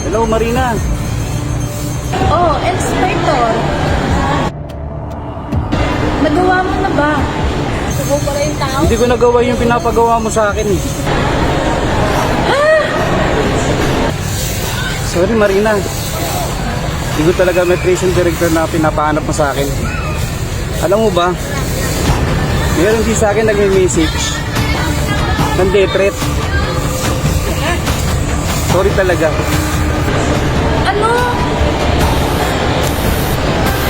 Hello, Marina. Oh, Inspector. Nagawa mo na ba? Subo pala yung tao? Hindi ko nagawa yung pinapagawa mo sa akin eh. Sorry, Marina. Hindi ko talaga may prison director na pinapahanap mo sa akin. Alam mo ba, meron din sa akin nagme-message ng death threat. Sorry talaga. Ano?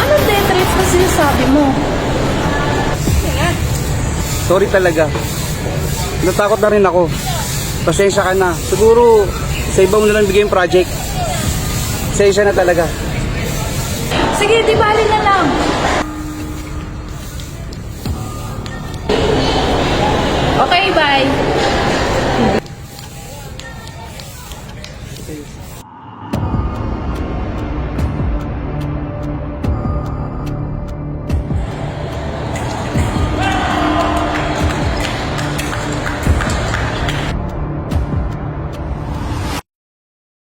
Anong death threats na sinasabi mo? Sorry talaga. Natakot na rin ako. Pasensya ka na. Siguro sa iba mo na lang bigay yung project. Pasensya na talaga. Sige, di bali na lang.